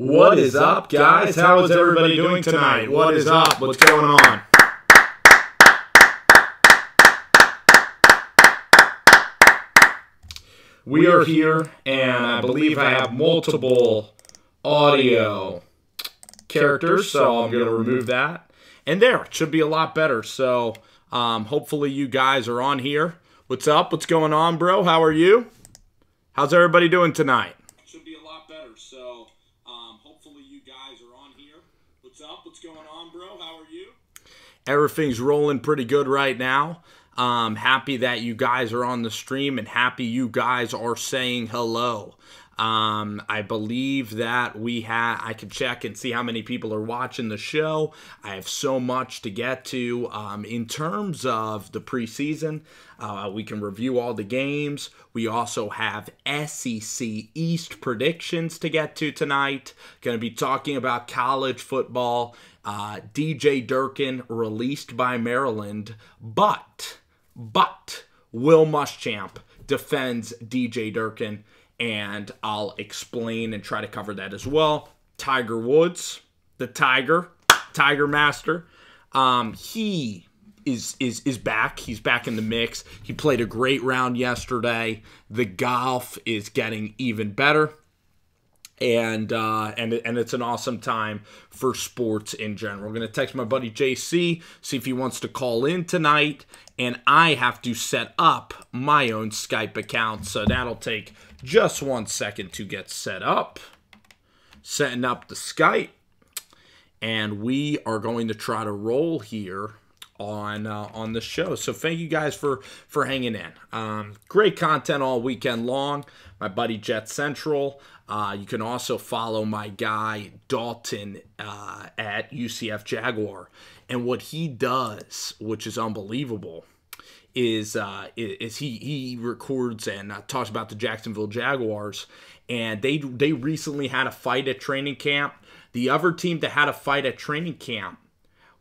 What is up, guys? How is everybody doing tonight? What is up? What's going on? We are here, and I believe I have multiple audio characters, so I'm going to remove that. And there, it should be a lot better. So hopefully you guys are on here. What's up? What's going on, bro? How are you? How's everybody doing tonight? Should be a lot better. So hopefully you guys are on here. What's up? What's going on, bro? How are you? Everything's rolling pretty good right now. Happy that you guys are on the stream and happy you guys are saying hello. I believe that I can check and see how many people are watching the show. I have so much to get to. In terms of the preseason, we can review all the games. We also have SEC East predictions to get to tonight. Going to be talking about college football. DJ Durkin released by Maryland, but Will Muschamp defends DJ Durkin, and I'll explain and try to cover that as well. Tiger Woods, the Tiger Master, he is back. He's back in the mix. He played a great round yesterday. The golf is getting even better. And it's an awesome time for sports in general. I'm going to text my buddy JC, see if he wants to call in tonight. And I have to set up my own Skype account, so that'll take just 1 second to get set up. Setting up the Skype. And we are going to try to roll here on the show. So thank you guys for hanging in. Great content all weekend long. My buddy Jet Central. You can also follow my guy Dalton at UCF Jaguar. And what he does, which is unbelievable, is he records and talks about the Jacksonville Jaguars. And they recently had a fight at training camp. The other team that had a fight at training camp,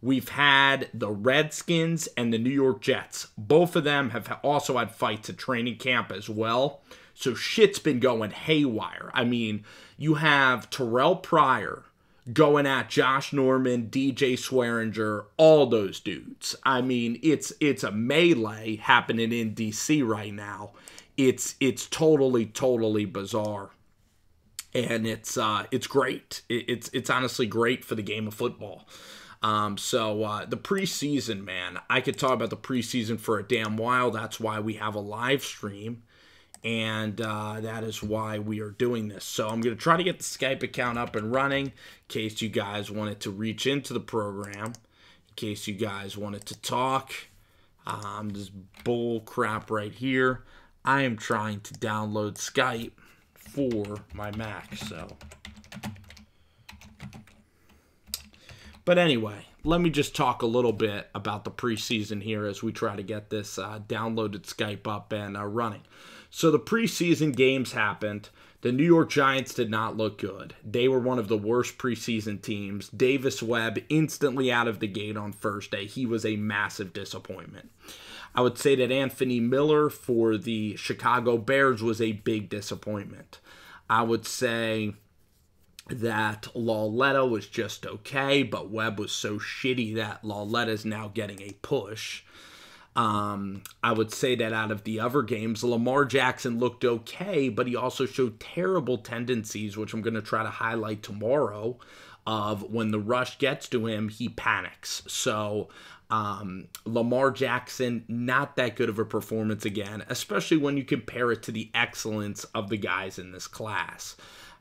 we've had the Redskins and the New York Jets. Both of them have also had fights at training camp as well. So shit's been going haywire. I mean, you have Terrell Pryor going at Josh Norman, DJ Swearinger, all those dudes. I mean, it's a melee happening in DC right now. It's totally bizarre. And it's great. It's honestly great for the game of football. So the preseason, man, I could talk about the preseason for a damn while. That's why we have a live stream. And that is why we are doing this. So I'm going to try to get the Skype account up and running in case you guys wanted to reach into the program, in case you guys wanted to talk. This bull crap right here. I am trying to download Skype for my Mac. But anyway, let me just talk a little bit about the preseason here as we try to get this downloaded Skype up and running. So the preseason games happened. The New York Giants did not look good. They were one of the worst preseason teams. Davis Webb instantly out of the gate on Thursday. He was a massive disappointment. I would say that Anthony Miller for the Chicago Bears was a big disappointment. I would say that Lauletta was just okay, but Webb was so shitty that Lauletta is now getting a push. I would say that out of the other games, Lamar Jackson looked okay, but he also showed terrible tendencies, which I'm going to try to highlight tomorrow, of when the rush gets to him, he panics. So Lamar Jackson, not that good of a performance again, especially when you compare it to the excellence of the guys in this class.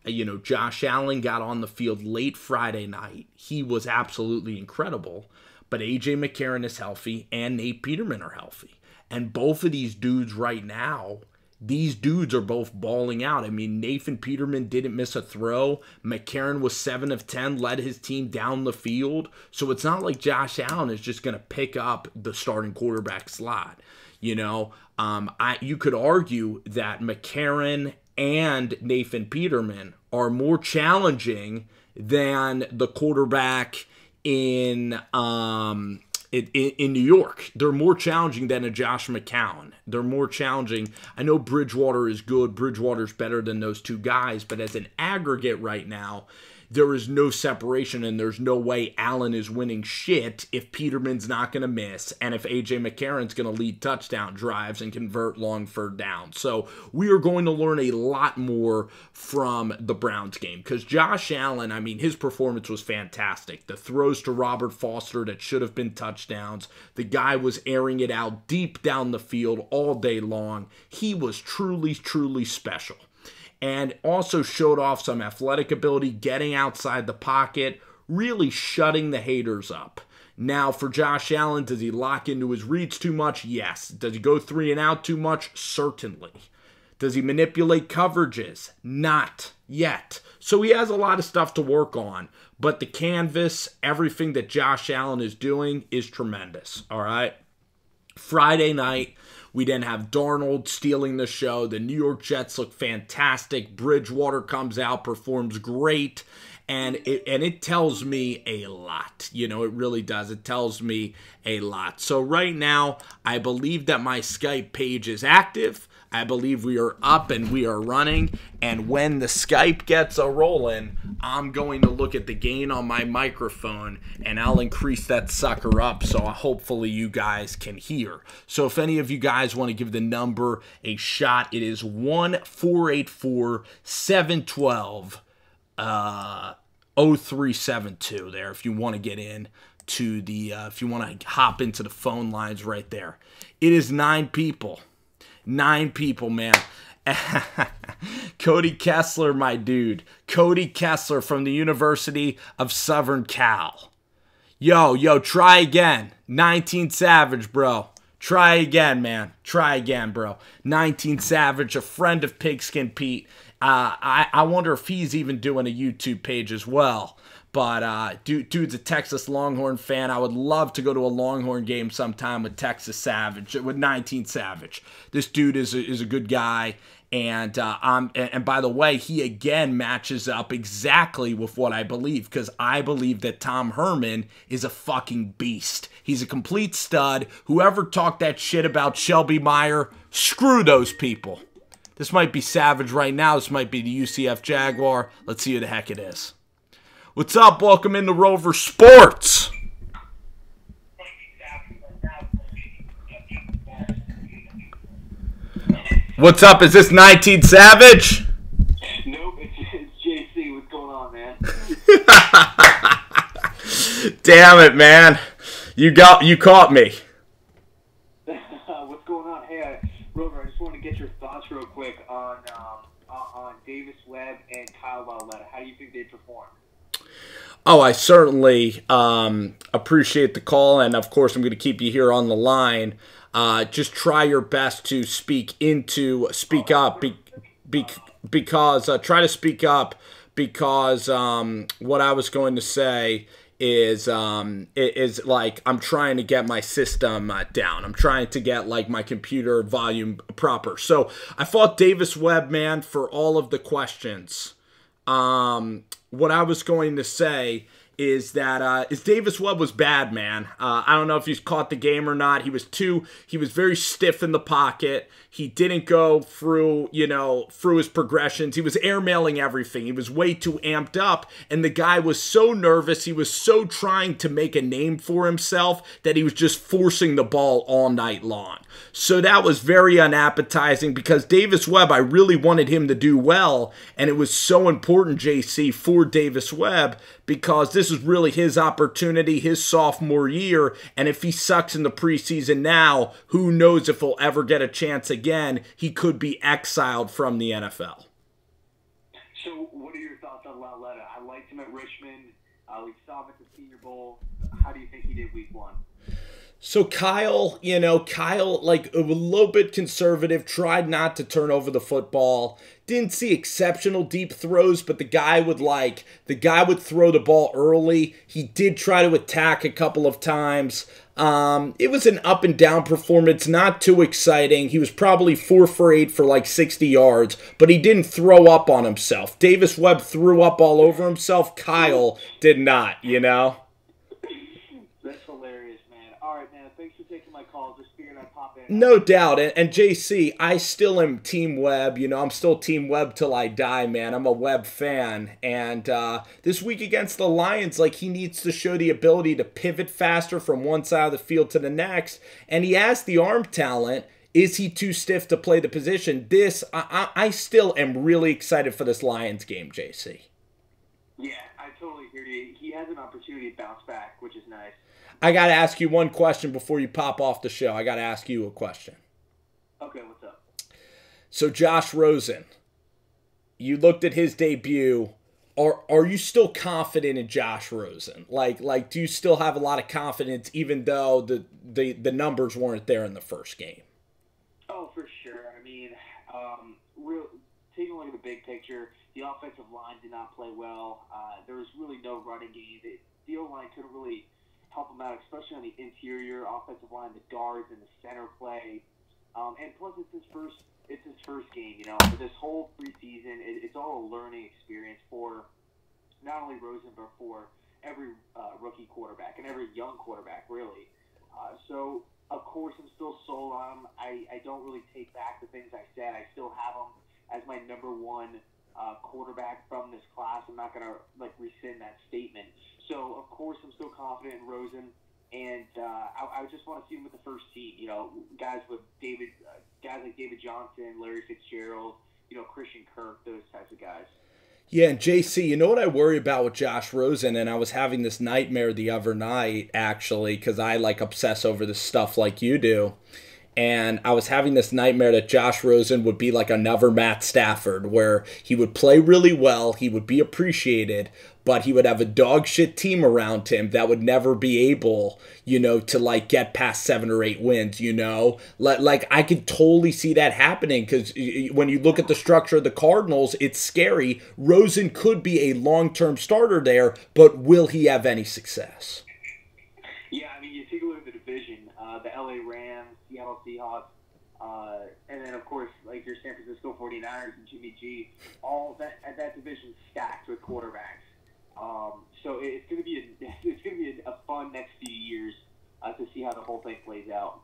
You know, Josh Allen got on the field late Friday night. He was absolutely incredible. But A.J. McCarron is healthy and Nate Peterman are healthy. And both of these dudes right now, these dudes are both balling out. I mean, Nathan Peterman didn't miss a throw. McCarron was 7 of 10, led his team down the field. So it's not like Josh Allen is just going to pick up the starting quarterback slot. You know, you could argue that McCarron and Nathan Peterman are more challenging than the quarterback in in New York. They're more challenging than a Josh McCown. They're more challenging. I know Bridgewater is good. Bridgewater's better than those two guys, but as an aggregate right now, there is no separation, and there's no way Allen is winning shit if Peterman's not going to miss and if A.J. McCarron's going to lead touchdown drives and convert long third down. So we are going to learn a lot more from the Browns game because Josh Allen, I mean, his performance was fantastic. The throws to Robert Foster that should have been touchdowns. The guy was airing it out deep down the field all day long. He was truly, truly special. And also showed off some athletic ability, getting outside the pocket, really shutting the haters up. Now, for Josh Allen, does he lock into his reads too much? Yes. Does he go 3 and out too much? Certainly. Does he manipulate coverages? Not yet. So he has a lot of stuff to work on. But the canvas, everything that Josh Allen is doing is tremendous. All right? Friday night, we then have Darnold stealing the show. The New York Jets look fantastic. Bridgewater comes out, performs great. And it tells me a lot. You know, it really does. It tells me a lot. So right now, I believe that my Skype page is active. I believe we are up and we are running. And when the Skype gets a rolling, I'm going to look at the gain on my microphone and I'll increase that sucker up so hopefully you guys can hear. So if any of you guys want to give the number a shot, it is 1-484-712 0372 there if you want to get in to the if you want to hop into the phone lines right there. It is 9 people. 9 people, man. Cody Kessler, my dude. Cody Kessler from the University of Southern Cal. Yo, try again. 19 Savage, bro. Try again, man. Try again, bro. 19 Savage, a friend of Pigskin Pete. I wonder if he's even doing a YouTube page as well. But dude's a Texas Longhorn fan. I would love to go to a Longhorn game sometime with Texas Savage, with 19 Savage. This dude is a good guy. And by the way, he again matches up exactly with what I believe, because I believe that Tom Herman is a fucking beast. He's a complete stud. Whoever talked that shit about Shelby Meyer, screw those people. This might be Savage right now. This might be the UCF Jaguar. Let's see who the heck it is. What's up? Welcome into Rover Sports. What's up? Is this 19 Savage? Nope, it's JC. What's going on, man? Damn it, man. You caught me. What's going on? Hey, Rover, I just want to get your thoughts real quick on Davis Webb and Kyle Lauletta. How do you think they performed? Oh, I certainly appreciate the call, and of course I'm going to keep you here on the line. Just try your best to speak up, because try to speak up, because what I was going to say is like I'm trying to get my system down. I'm trying to get like my computer volume proper. So I fought Davis Webb, man, for all of the questions. What I was going to say is that Davis Webb was bad, man. I don't know if he's caught the game or not. He was very stiff in the pocket. He didn't go through his progressions. He was airmailing everything. He was way too amped up, and the guy was so nervous. He was so trying to make a name for himself that he was just forcing the ball all night long. So that was very unappetizing, because Davis Webb, I really wanted him to do well, and it was so important, JC, for Davis Webb, because this is really his opportunity, his sophomore year, and if he sucks in the preseason now, who knows if he'll ever get a chance again. He could be exiled from the NFL. So what are your thoughts on Lauletta? I liked him at Richmond. We saw him at the Senior Bowl. How do you think he did week 1? So Kyle, like a little bit conservative, tried not to turn over the football. Didn't see exceptional deep throws, but the guy would throw the ball early. He did try to attack a couple of times. It was an up and down performance, not too exciting. He was probably 4 for 8 for like 60 yards, but he didn't throw up on himself. Davis Webb threw up all over himself. Kyle did not, That's hilarious, man. All calls. Just figured I'd pop in. No doubt. And JC, I still am Team Webb. You know, I'm still Team Webb till I die, man. I'm a Webb fan. And this week against the Lions, like, he needs to show the ability to pivot faster from one side of the field to the next. And he has the arm talent. Is he too stiff to play the position? I still am really excited for this Lions game, JC. Yeah, I totally hear you. He has an opportunity to bounce back, which is nice. I got to ask you one question before you pop off the show. I got to ask you a question. Okay, what's up? So Josh Rosen, you looked at his debut. Are you still confident in Josh Rosen? Like, do you still have a lot of confidence even though the numbers weren't there in the first game? Oh, for sure. I mean, taking a look at the big picture, the offensive line did not play well. There was really no running game. The O-line couldn't really help him out, especially on the interior offensive line, the guards and the center play. And plus, it's his first game. You know, for this whole preseason, it's all a learning experience for not only Rosen but for every rookie quarterback and every young quarterback, really. So, of course, I'm still sold on him. I don't really take back the things I said. I still have him as my number one quarterback from this class. I'm not going to rescind that statement. So, of course, I'm still confident in Rosen, and I just want to see him with the first team. You know, guys like David Johnson, Larry Fitzgerald, Christian Kirk, those types of guys. Yeah, and JC, you know what I worry about with Josh Rosen, and I was having this nightmare the other night, actually, because I obsess over this stuff like you do. And I was having this nightmare that Josh Rosen would be like another Matt Stafford, where he would play really well, he would be appreciated, but he would have a dog shit team around him that would never be able, to get past 7 or 8 wins, I could totally see that happening, because when you look at the structure of the Cardinals, it's scary. Rosen could be a long-term starter there, but will he have any success? Yeah, I mean, you take a look at the division, the LA Rams, Seattle Seahawks, and then, of course, your San Francisco 49ers and Jimmy G, all that division stacked with quarterbacks. So it's going to be a fun next few years to see how the whole thing plays out.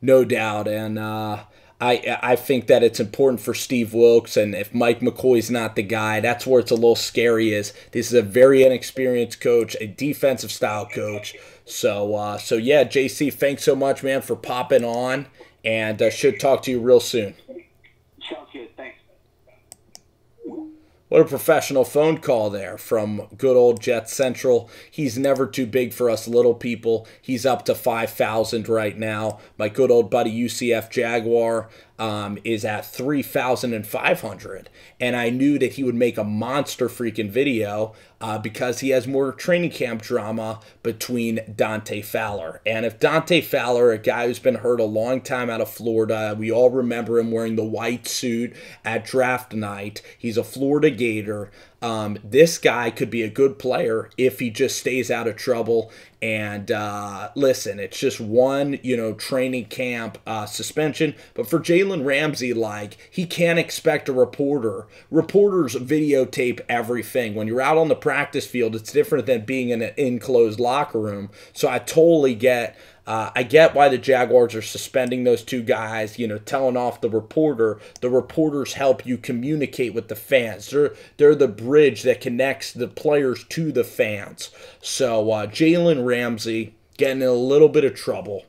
No doubt, and I think that it's important for Steve Wilkes, and if Mike McCoy's not the guy, that's where it's a little scary. Is this is a very inexperienced coach, a defensive style coach. So yeah, JC, thanks so much, man, for popping on, and I should talk to you real soon. Sounds good. Thanks. What a professional phone call there from good old Jet Central. He's never too big for us little people. He's up to 5,000 right now. My good old buddy UCF Jaguar is at 3,500. And I knew that he would make a monster freaking video because he has more training camp drama between Dante Fowler. And if Dante Fowler, a guy who's been hurt a long time out of Florida, we all remember him wearing the white suit at draft night. He's a Florida Gator. This guy could be a good player if he just stays out of trouble. And listen, it's just one, training camp suspension. But for Jalen Ramsey, he can't expect a reporter. Reporters videotape everything. When you're out on the practice field, it's different than being in an enclosed locker room. So I totally get. I get why the Jaguars are suspending those two guys, telling off the reporter. The reporters help you communicate with the fans. They're the bridge that connects the players to the fans. So Jalen Ramsey getting in a little bit of trouble.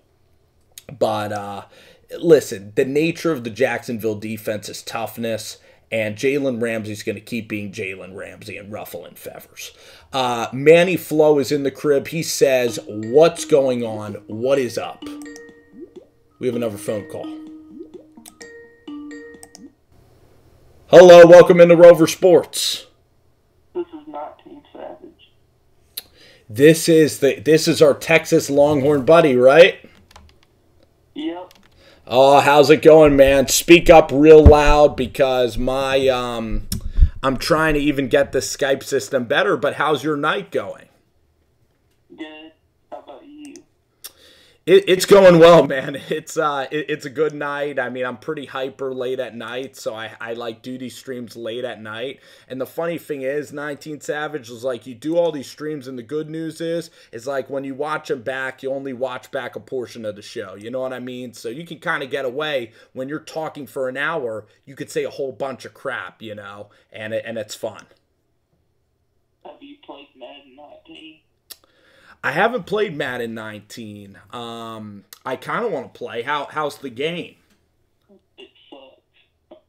But listen, the nature of the Jacksonville defense is toughness. And Jalen Ramsey's going to keep being Jalen Ramsey and ruffling feathers. Manny Flo is in the crib. He says, what's going on? What is up? We have another phone call. Hello, welcome into Rover Sports. This is not Team Savage. This is our Texas Longhorn buddy, right? Yep. Oh, how's it going, man? Speak up real loud because I'm trying to even get the Skype system better, but how's your night going? Good. How about you? It's going well, man. It's a good night. I mean, I'm pretty hyper late at night, so I like do these streams late at night. And the funny thing is, 19 Savage was like, you do all these streams, and the good news is like when you watch them back, you only watch back a portion of the show. You know what I mean? So you can kind of get away when you're talking for an hour. You could say a whole bunch of crap, you know, and it's fun. Have you played Madden 19? I haven't played Madden 19. I kind of want to play. How's the game? It sucks.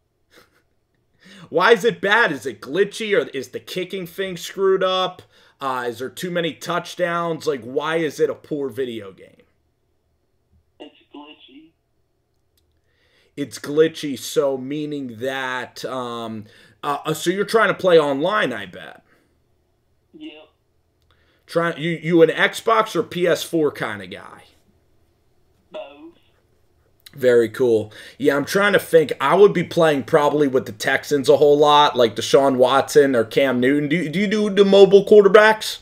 Why is it bad? Is it glitchy, or is the kicking thing screwed up? Is there too many touchdowns? Like, why is it a poor video game? It's glitchy. It's glitchy, so meaning that... so you're trying to play online, I bet. Yep. You an Xbox or PS4 kind of guy? Both. Very cool. Yeah, I'm trying to think. I would be playing probably with the Texans a whole lot, like Deshaun Watson or Cam Newton. Do you do the mobile quarterbacks?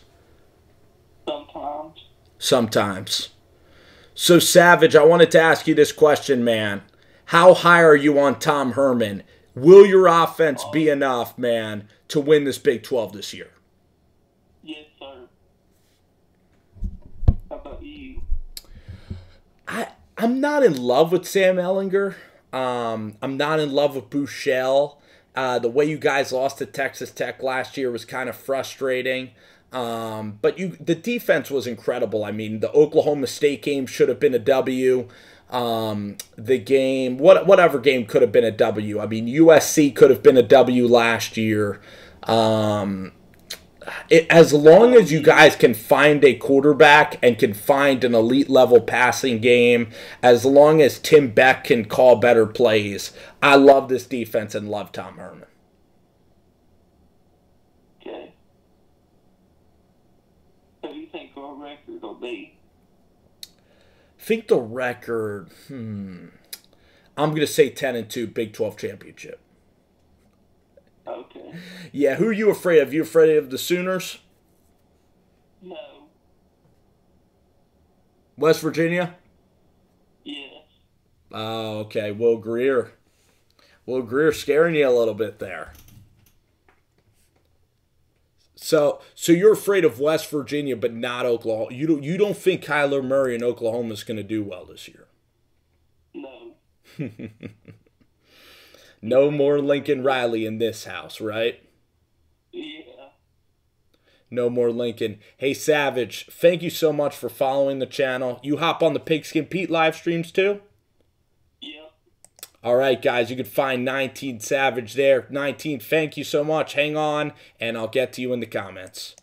Sometimes. Sometimes. So, Savage, I wanted to ask you this question, man. How high are you on Tom Herman? Will your offense be enough, man, to win this Big 12 this year? Yes, sir. How about you? I'm not in love with Sam Ehlinger. I'm not in love with Bouchel. The way you guys lost to Texas Tech last year was kind of frustrating. But the defense was incredible. I mean, the Oklahoma State game should have been a W. The game, whatever game could have been a W. I mean, USC could have been a W last year. As long as you guys can find a quarterback and can find an elite level passing game, as long as Tim Beck can call better plays, I love this defense and love Tom Herman. Okay. What do you think our record will be? I think the record, I'm going to say 10-2, Big 12 championship. Okay. Yeah, who are you afraid of? You afraid of the Sooners? No. West Virginia? Yes. Oh, okay. Will Greer. Will Greer scaring you a little bit there. So you're afraid of West Virginia, but not Oklahoma. You don't think Kyler Murray in Oklahoma is going to do well this year? No. No more Lincoln Riley in this house, right? Yeah. No more Lincoln. Hey, Savage, thank you so much for following the channel. You hop on the Pigskin Pete live streams too? Yep. All right, guys, you can find 19 Savage there. 19, thank you so much. Hang on, and I'll get to you in the comments.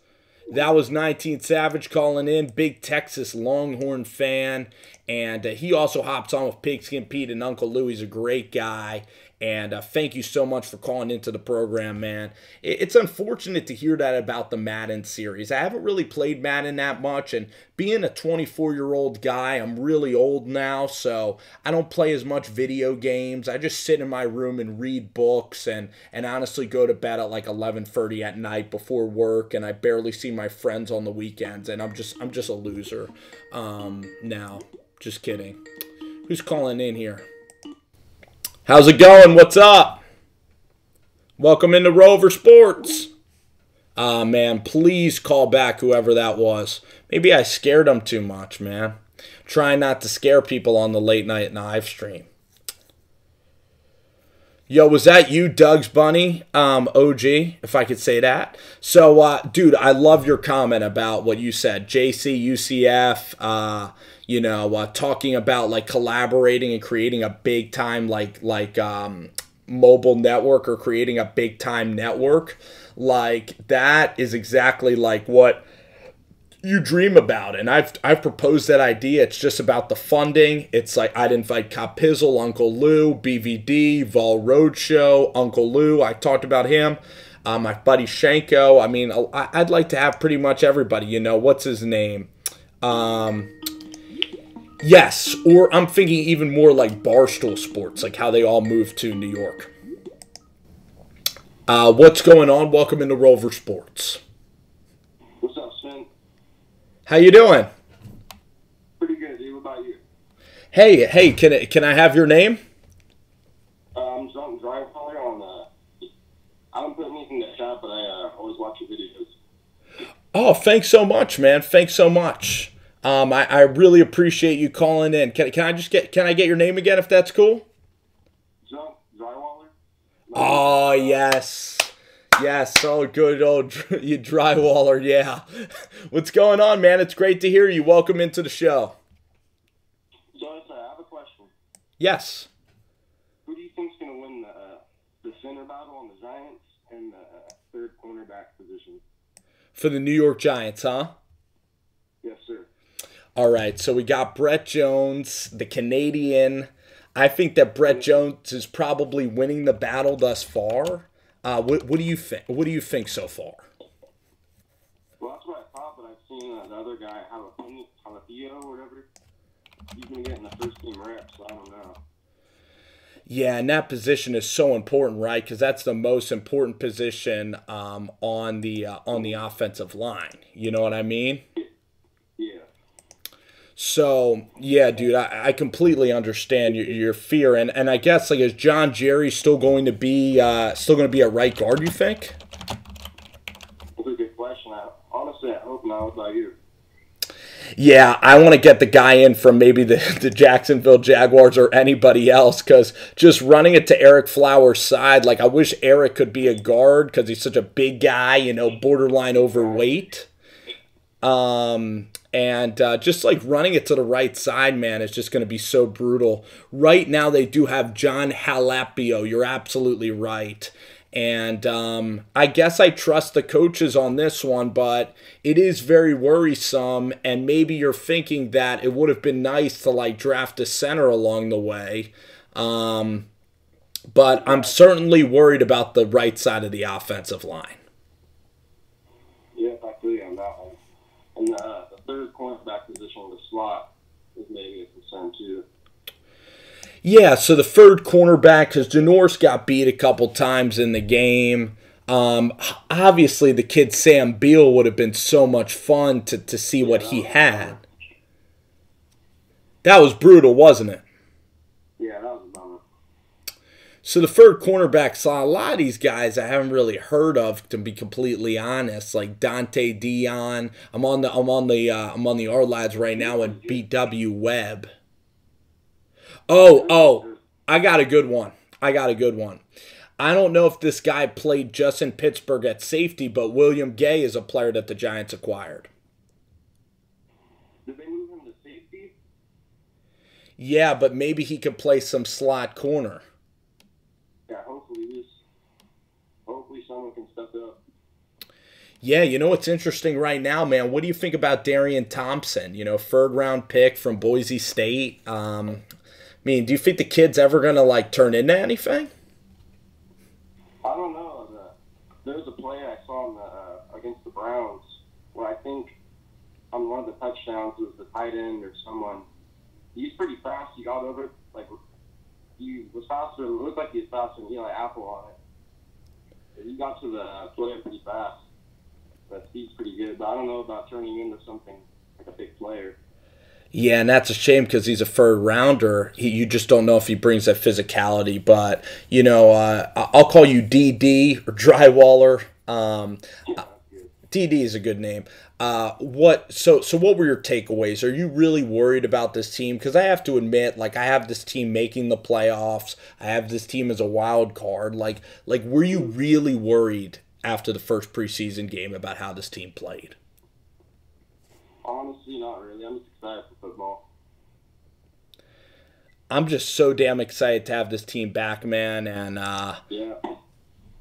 That was 19 Savage calling in, big Texas Longhorn fan, and he also hops on with Pigskin Pete and Uncle Lou. He's a great guy. And thank you so much for calling into the program, man. It's unfortunate to hear that about the Madden series. I haven't really played Madden that much, and being a 24-year-old guy, I'm really old now, so I don't play as much video games. I just sit in my room and read books and honestly go to bed at like 11:30 at night before work, and I barely see my friends on the weekends, and I'm just a loser now. Just kidding. Who's calling in here? How's it going? What's up? Welcome into Rover Sports. Man, please call back whoever that was. Maybe I scared them too much, man. Trying not to scare people on the late night live stream. Yo, was that you, Doug's Bunny? OG, if I could say that. So, dude, I love your comment about what you said. JC, UCF, talking about like collaborating and creating a big time like mobile network or creating a big time network. Like that is exactly like what you dream about, and I've proposed that idea. It's just about the funding. It's like I'd invite Cop Pizzle, Uncle Lou, BVD, Vol Roadshow, Uncle Lou. I talked about him. My buddy Shanko. I mean, I'd like to have pretty much everybody. You know, what's his name? Yes, or I'm thinking even more like Barstool Sports, like how they all moved to New York. What's going on? Welcome into Rover Sports. What's up, Sin? How you doing? Pretty good, dude. What about you? Hey, can I have your name? Something dry color on I don't put anything in the chat, but I always watch your videos. Oh, thanks so much, man. Thanks so much. I really appreciate you calling in. Can I get your name again if that's cool? Drywaller? Oh, yes. Yes, oh, good old you drywaller, yeah. What's going on, man? It's great to hear you. Welcome into the show. So I have a question. Yes. Who do you think's going to win the center battle on the Giants and the third cornerback position? For the New York Giants, huh? Yes, sir. All right, so we got Brett Jones, the Canadian. I think that Brett Jones is probably winning the battle thus far. What do you think? What do you think so far? Well, that's what I thought, but I've seen the other guy, Jalapeno or whatever. He's going to get in the first team reps, so I don't know. Yeah, and that position is so important, right? Because that's the most important position on the offensive line. You know what I mean? Yeah. So yeah, dude, I completely understand your fear, and I guess like is John Jerry still going to be at right guard? You think? That's a good question. Honestly, I hope not. What about you? Yeah, I want to get the guy in from maybe the Jacksonville Jaguars or anybody else, because just running it to Eric Flowers' side, like I wish Eric could be a guard because he's such a big guy, you know, borderline overweight. And just like running it to the right side, man, is just going to be so brutal. Right now, they do have John Halapio. You're absolutely right. And I guess I trust the coaches on this one, but it is very worrisome. And maybe you're thinking that it would have been nice to like draft a center along the way. But I'm certainly worried about the right side of the offensive line. Yeah, I feel you on that one. And the third cornerback position in the slot is maybe a concern too. Yeah, so the third cornerback, because Janoris got beat a couple times in the game. Obviously, the kid Sam Beal would have been so much fun to see what he had. That was brutal, wasn't it? Yeah, that was a bummer. So the third cornerback slot, a lot of these guys I haven't really heard of, to be completely honest. Like Dante Dion. I'm on the R Lads right now, and BW Webb. Oh, I got a good one. I don't know if this guy played just in Pittsburgh at safety, but William Gay is a player that the Giants acquired. Did they move him to safety? Yeah, but maybe he could play some slot corner. Yeah, hopefully someone can step up. Yeah, you know what's interesting right now, man? What do you think about Darian Thompson? You know, third-round pick from Boise State. I mean, do you think the kid's ever going to, like, turn into anything? I don't know. There was a play I saw against the Browns where I think on one of the touchdowns it was the tight end or someone. He's pretty fast. He got over it. Like, he was faster. It looked like he was faster than Eli Apple on it. He got to the player pretty fast. That speed's pretty good. But I don't know about turning into something like a big player. Yeah, and that's a shame because he's a third rounder. You just don't know if he brings that physicality. But, you know, I'll call you DD or Drywaller. DD is a good name. So what were your takeaways? Are you really worried about this team? Because I have to admit, like, I have this team making the playoffs. I have this team as a wild card. Like, were you really worried after the first preseason game about how this team played? Honestly, not really. I'm just excited for football. I'm just so damn excited to have this team back, man, and Yeah.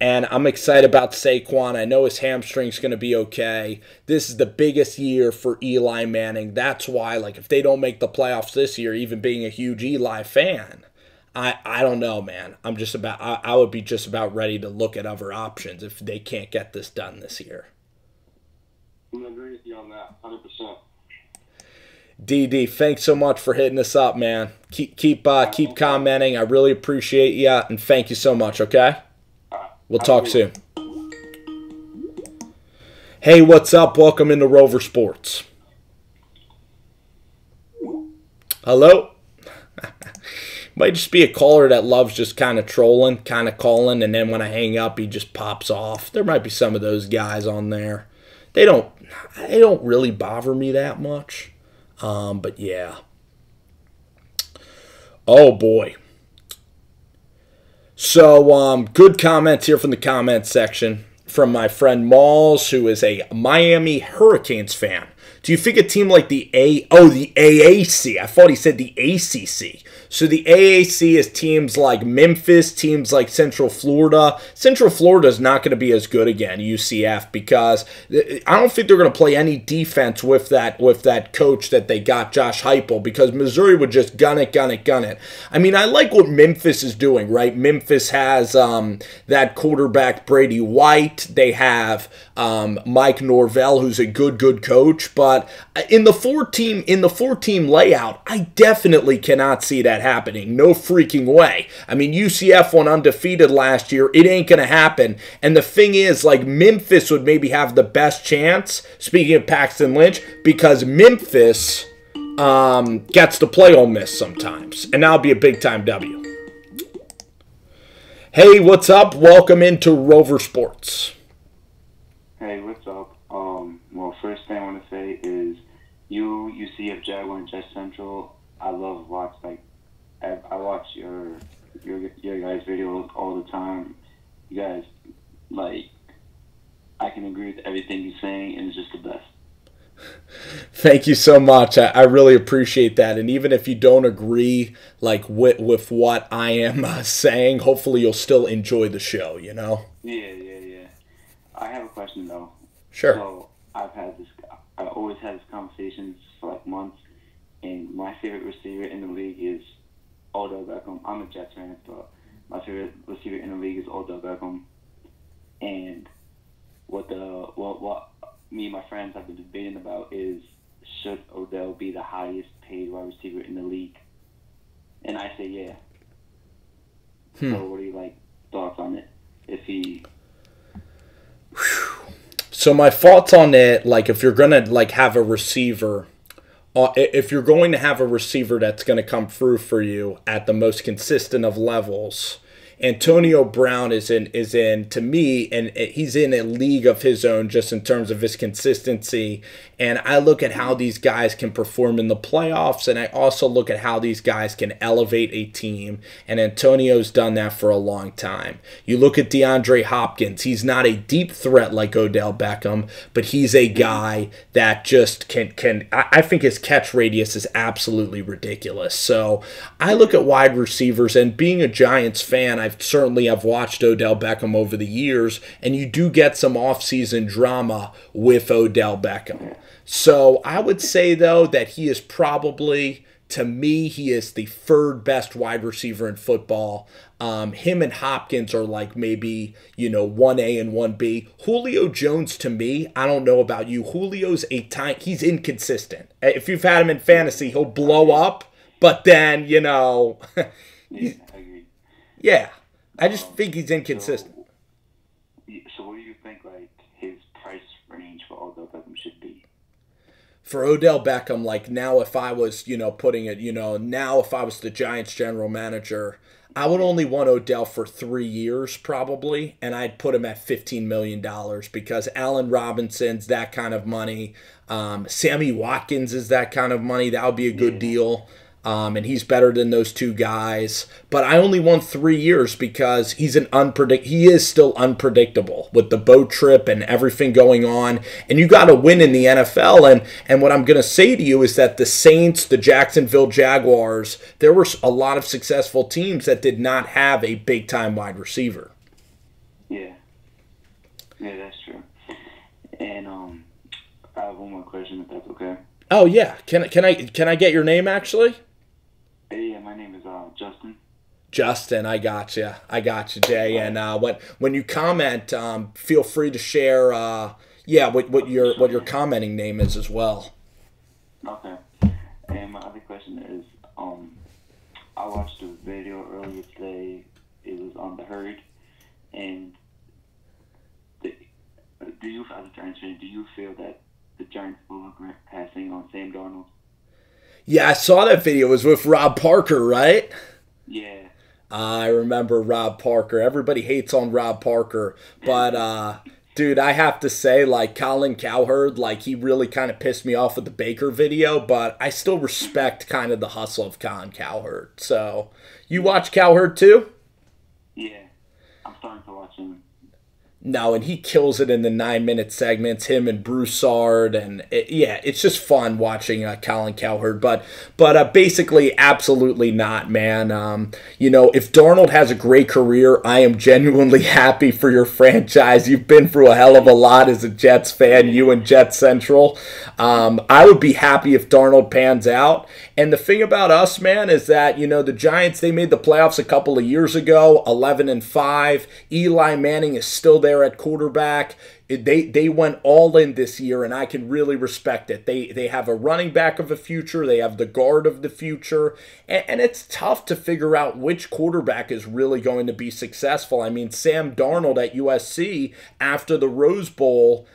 And I'm excited about Saquon. I know his hamstring's going to be okay. This is the biggest year for Eli Manning. That's why, like, if they don't make the playoffs this year, even being a huge Eli fan, I don't know, man. I would be just about ready to look at other options if they can't get this done this year. I agree with you on that, 100%. DD, thanks so much for hitting us up, man. Keep commenting. I really appreciate you, and thank you so much, okay? We'll talk soon. Hey, what's up? Welcome into Rover Sports. Hello? Might just be a caller that loves just kind of trolling, kind of calling, and then when I hang up, he just pops off. There might be some of those guys on there. They don't really bother me that much. But yeah. Oh boy. So, good comments here from the comments section from my friend Malls, who is a Miami Hurricanes fan. Do you think a team like the AAC? I thought he said the ACC. So the AAC is teams like Memphis, teams like Central Florida. Central Florida is not going to be as good again, UCF, because I don't think they're going to play any defense with that coach that they got, Josh Heupel, because Missouri would just gun it. I mean, I like what Memphis is doing, right? Memphis has that quarterback Brady White. They have Mike Norvell, who's a good coach, but in the four-team layout, I definitely cannot see that happening. No freaking way. I mean, UCF went undefeated last year. It ain't going to happen. And the thing is, like, Memphis would maybe have the best chance, speaking of Paxton Lynch, because Memphis gets to play Ole Miss sometimes. And that'll be a big-time W. Hey, what's up? Welcome into Rover Sports. Hey, what's up? Well, first thing I want to say is UCF Jaguar and Jet Central. I love I watch your guys' videos all the time. You guys, I can agree with everything you're saying, and it's just the best. Thank you so much. I really appreciate that. And even if you don't agree with what I am saying, hopefully you'll still enjoy the show, you know? Yeah. I have a question, though. Sure. So I always had this conversation for months, and my favorite receiver in the league is Odell Beckham. I'm a Jets fan, but my favorite receiver in the league is Odell Beckham. And what me and my friends have been debating about is, should Odell be the highest paid wide receiver in the league? And I say yeah. So what are your thoughts on it? If he... So my thoughts on it, if you're going to have a receiver, if you're going to have a receiver that's going to come through for you at the most consistent of levels, Antonio Brown is in to me, and he's in a league of his own just in terms of his consistency. And I look at how these guys can perform in the playoffs, and I also look at how these guys can elevate a team. And Antonio's done that for a long time. You look at DeAndre Hopkins. He's not a deep threat like Odell Beckham, but he's a guy that just can. I think his catch radius is absolutely ridiculous. So I look at wide receivers, and being a Giants fan, I certainly have watched Odell Beckham over the years, and you do get some off-season drama with Odell Beckham. So I would say, though, that he is probably, to me, he is the third best wide receiver in football. Him and Hopkins are maybe, 1A and 1B. Julio Jones, to me, I don't know about you. Julio's he's inconsistent. If you've had him in fantasy, he'll blow up, but then, Yeah, I agree. Yeah, I just think he's inconsistent. So what do you think, his price range for Odell Beckham should be? For Odell Beckham, now if I was, putting it, now if I was the Giants general manager, I would only want Odell for 3 years probably, and I'd put him at $15 million because Allen Robinson's that kind of money. Sammy Watkins is that kind of money. That would be a good deal. And he's better than those two guys. But I only want 3 years because he is still unpredictable with the boat trip and everything going on. And you got to win in the NFL. And what I'm going to say to you is that the Saints, the Jacksonville Jaguars, there were a lot of successful teams that did not have a big-time wide receiver. Yeah, that's true. And I have one more question, if that's okay. Oh yeah, can I get your name actually? Yeah, my name is Justin. Justin, I got you, Jay. And when you comment, feel free to share, what your commenting name is as well. Okay. And my other question is, I watched a video earlier today. It was on the Herd, and as a Giants fan, do you feel that the Giants will regret passing on Sam Darnold? Yeah, I saw that video. It was with Rob Parker, right? Yeah. I remember Rob Parker. Everybody hates on Rob Parker, but dude, I have to say, like Colin Cowherd, like he really kind of pissed me off with the Baker video, but I still respect kind of the hustle of Colin Cowherd. So, you watch Cowherd too? Yeah. I'm starting to watch him. No, and he kills it in the 9-minute segments. Him and Broussard, and it's just fun watching Colin Cowherd. But basically, absolutely not, man. If Darnold has a great career, I am genuinely happy for your franchise. You've been through a hell of a lot as a Jets fan, you and Jets Central. I would be happy if Darnold pans out. And the thing about us, man, is that the Giants, they made the playoffs a couple of years ago, 11-5. Eli Manning is still there at quarterback. They went all in this year, and I can really respect it. They have a running back of the future. They have the guard of the future. And it's tough to figure out which quarterback is really going to be successful. I mean, Sam Darnold at USC, after the Rose Bowl,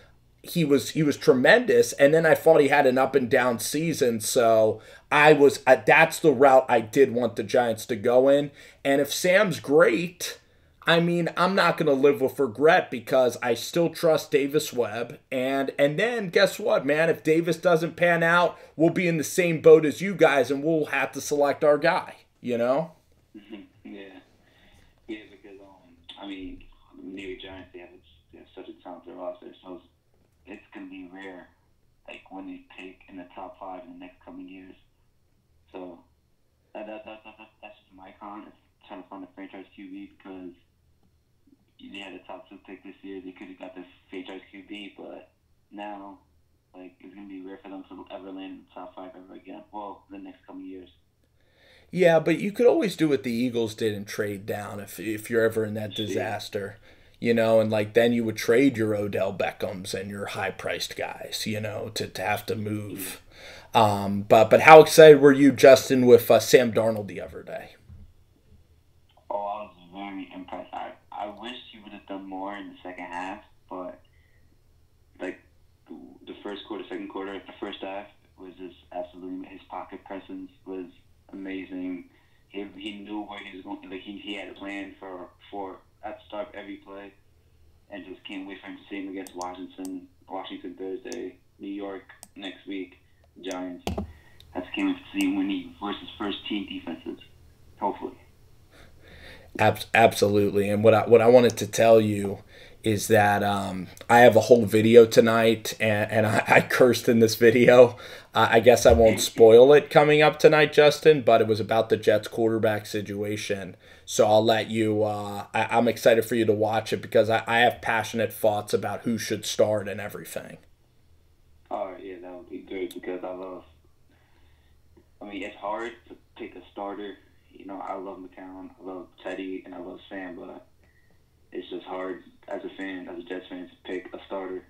he was tremendous, and then I thought he had an up and down season. So that's the route I did want the Giants to go in. And if Sam's great, I mean, I'm not going to live with regret because I still trust Davis Webb. And then guess what, man? If Davis doesn't pan out, we'll be in the same boat as you guys, and we'll have to select our guy. Yeah, because I mean, the New York Giants, they have such a talented roster, so it's going to be rare, like when they pick in the top 5 in the next coming years. So that's just my con. It's trying to find a franchise QB because they had a top 2 pick this year. They could have got the franchise QB, but now, like, it's going to be rare for them to ever land in the top 5 ever again. Well, the next coming years. Yeah, but you could always do what the Eagles did and trade down if you're ever in that disaster. And like then you would trade your Odell Beckhams and your high-priced guys, to have to move. But how excited were you, Justin, with Sam Darnold the other day? Oh, I was very impressed. I wish he would have done more in the second half, but like the first quarter, second quarter, the first half was just absolutely, his pocket presence was amazing. He knew where he was going. Like he had a plan for at the start of every play, and just can't wait for him to see him against Washington Thursday, New York next week, Giants. That's can't wait to see him when he versus first team defenses. Hopefully. Absolutely. And what I wanted to tell you is that I have a whole video tonight, and I cursed in this video. I guess I won't spoil it coming up tonight, Justin, but it was about the Jets quarterback situation. So I'll let you, I'm excited for you to watch it because I have passionate thoughts about who should start and everything. Oh, yeah, that would be good because it's hard to pick a starter. I love McCown, I love Teddy, and I love Sam, but it's just hard as a fan, as a Jets fan, to pick a starter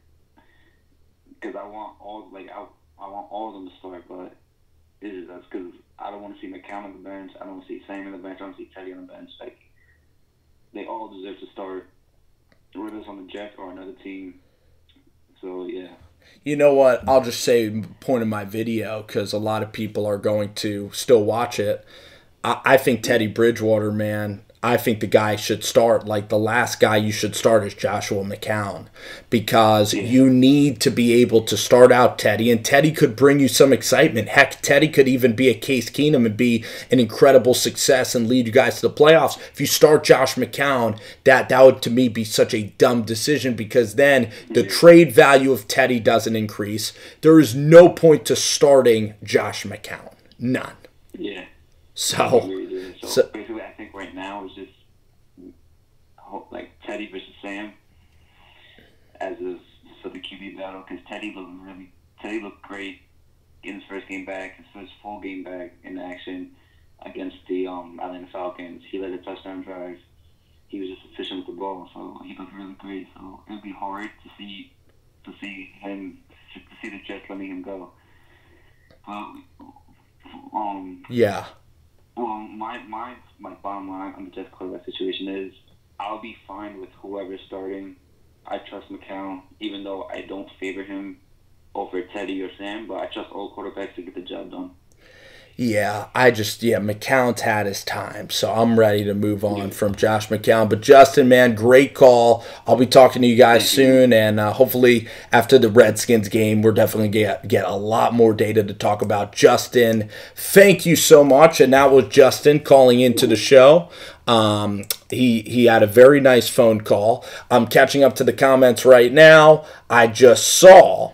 because I want all of them to start, but that's because I don't want to see McCown on the bench, I don't want to see Sam on the bench, I don't want to see Teddy on the bench. Like, they all deserve to start, whether it's on the Jets or another team. So yeah. You know what? I'll just say point of my video because a lot of people are going to still watch it. I think Teddy Bridgewater, man, I think the guy should start. Like, the last guy you should start is Joshua McCown because you need to be able to start out Teddy, and Teddy could bring you some excitement. Heck, Teddy could even be a Case Keenum and be an incredible success and lead you guys to the playoffs. If you start Josh McCown, that would, to me, be such a dumb decision because then the trade value of Teddy doesn't increase. There is no point to starting Josh McCown. None. Yeah. So basically, I think right now is just like Teddy versus Sam for the QB battle because Teddy looked great in his first game back, his first full game back in action against the Atlanta Falcons. He led a touchdown drive. He was just efficient with the ball, so he looked really great. So it would be hard to see the Jets letting him go. yeah. Well, my bottom line on the Jets quarterback situation is I'll be fine with whoever's starting. I trust McCown, even though I don't favor him over Teddy or Sam, but I trust all quarterbacks to get the job done. Yeah, McCown's had his time, so I'm ready to move on from Josh McCown. But Justin, man, great call. I'll be talking to you guys soon, and hopefully after the Redskins game, we're definitely get a lot more data to talk about. Justin, thank you so much. And that was Justin calling into the show. He had a very nice phone call. I'm catching up to the comments right now. I just saw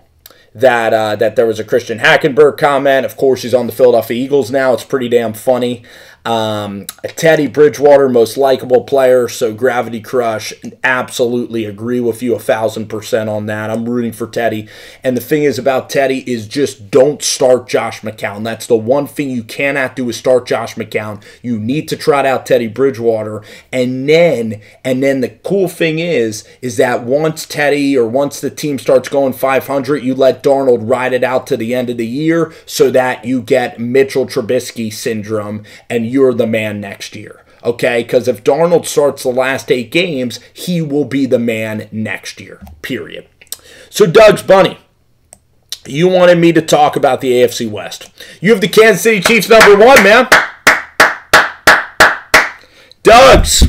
that there was a Christian Hackenberg comment. Of course, he's on the Philadelphia Eagles now. It's pretty damn funny. Teddy Bridgewater, most likable player, so Gravity Crush. Absolutely agree with you 1,000% on that. I'm rooting for Teddy. And the thing is about Teddy is just don't start Josh McCown. That's the one thing you cannot do is start Josh McCown. You need to trot out Teddy Bridgewater. And then the cool thing is that once Teddy or once the team starts going 500, you let Darnold ride it out to the end of the year so that you get Mitchell Trubisky syndrome and you're the man next year, okay? Because if Darnold starts the last 8 games, he will be the man next year, period. So, Doug's Bunny, you wanted me to talk about the AFC West. You have the Kansas City Chiefs #1, man. Doug's,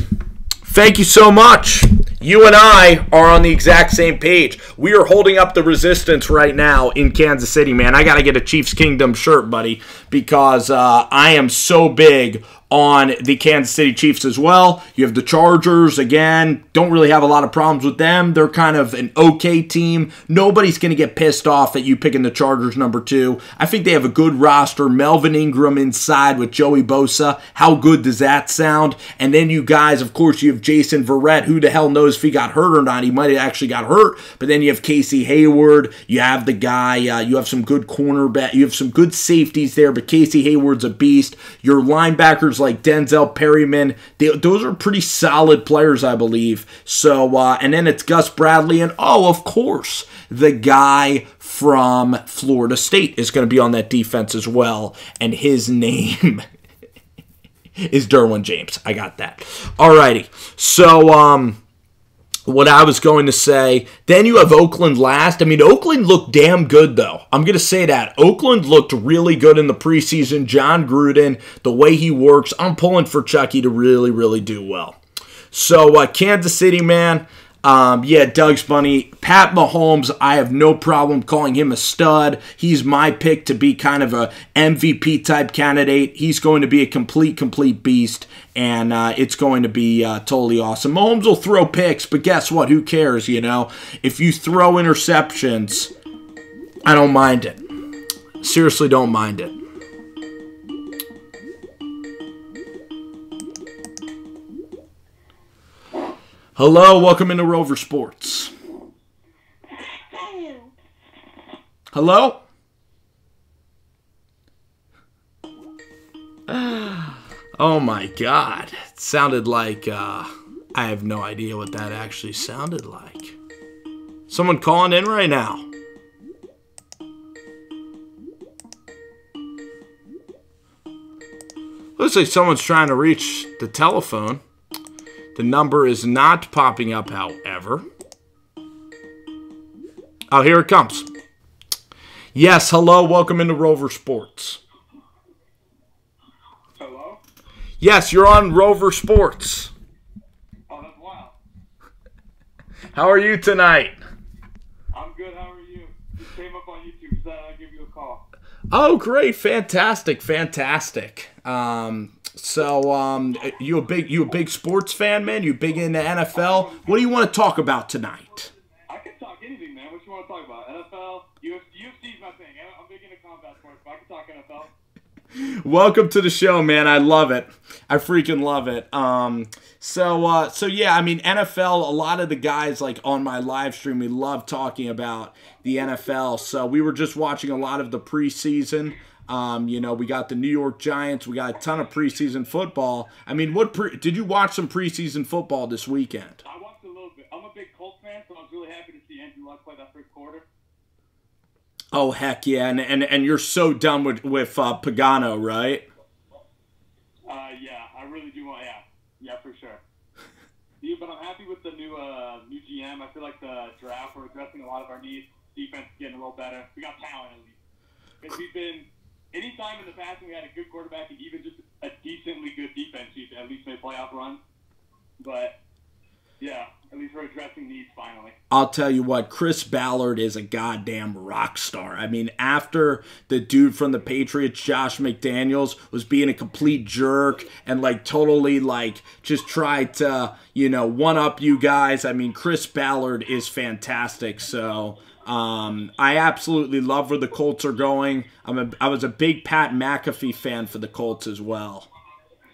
thank you so much. You and I are on the exact same page. We are holding up the resistance right now in Kansas City, man. I got to get a Chiefs Kingdom shirt, buddy, because I am so big on the Kansas City Chiefs as well. You have the Chargers, again, don't really have a lot of problems with them. They're kind of an okay team. Nobody's going to get pissed off at you picking the Chargers #2. I think they have a good roster. Melvin Ingram inside with Joey Bosa. How good does that sound? And then you guys, of course, you have Jason Verrett. Who the hell knows if he got hurt or not? He might have actually got hurt. But then you have Casey Hayward. You have the guy. You have some good cornerback. You have some good safeties there, but Casey Hayward's a beast. Your linebackers like Denzel Perryman, those are pretty solid players, I believe. So, and then it's Gus Bradley, and of course, the guy from Florida State is going to be on that defense as well, and his name is Derwin James. I got that. Alrighty, so, what I was going to say, then you have Oakland last. I mean, Oakland looked damn good, though. I'm going to say that. Oakland looked really good in the preseason. John Gruden, the way he works, I'm pulling for Chucky to really, really do well. So, Kansas City, man, Doug's Bunny. Pat Mahomes, I have no problem calling him a stud. He's my pick to be kind of a MVP type candidate. He's going to be a complete beast, and it's going to be totally awesome. Mahomes will throw picks, but guess what? Who cares, you know? If you throw interceptions, I don't mind it. Seriously, don't mind it. Hello, welcome into Rover Sports. Hello? Oh my God. It sounded like, I have no idea what that actually sounded like. Someone calling in right now. Looks like someone's trying to reach the telephone. The number is not popping up, however. Oh, here it comes. Yes, hello, welcome into Rover Sports. Hello? Yes, you're on Rover Sports. Oh, that's wild. How are you tonight? I'm good. How are you? Just came up on YouTube, so I'll give you a call. Oh, great. Fantastic. You a big sports fan, man? You big into NFL? What do you want to talk about tonight? I can talk anything, man. What you want to talk about? NFL? UFC's my thing. I'm big into combat sports, but I can talk NFL. Welcome to the show, man. I love it. I freaking love it. So yeah, I mean, NFL, a lot of the guys like on my live stream, we love talking about the NFL. So we were just watching a lot of the preseason. We got the New York Giants. We got a ton of preseason football. I mean, did you watch some preseason football this weekend? I watched a little bit. I'm a big Colts fan, so I was really happy to see Andrew Luck play that first quarter. Oh, heck yeah. And you're so done with Pagano, right? Yeah, I really do want, yeah, for sure. Yeah, but I'm happy with the new GM. I feel like the draft, we're addressing a lot of our needs. Defense is getting a little better. We got talent at least. Because anytime in the past when we had a good quarterback and even just a decently good defense, you at least made playoff runs. But, yeah, at least we're addressing needs finally. I'll tell you what, Chris Ballard is a goddamn rock star. I mean, after the dude from the Patriots, Josh McDaniels, was being a complete jerk and, like, totally, like, just tried to, you know, one-up you guys, I mean, Chris Ballard is fantastic. So, I absolutely love where the Colts are going. I was a big Pat McAfee fan for the Colts as well.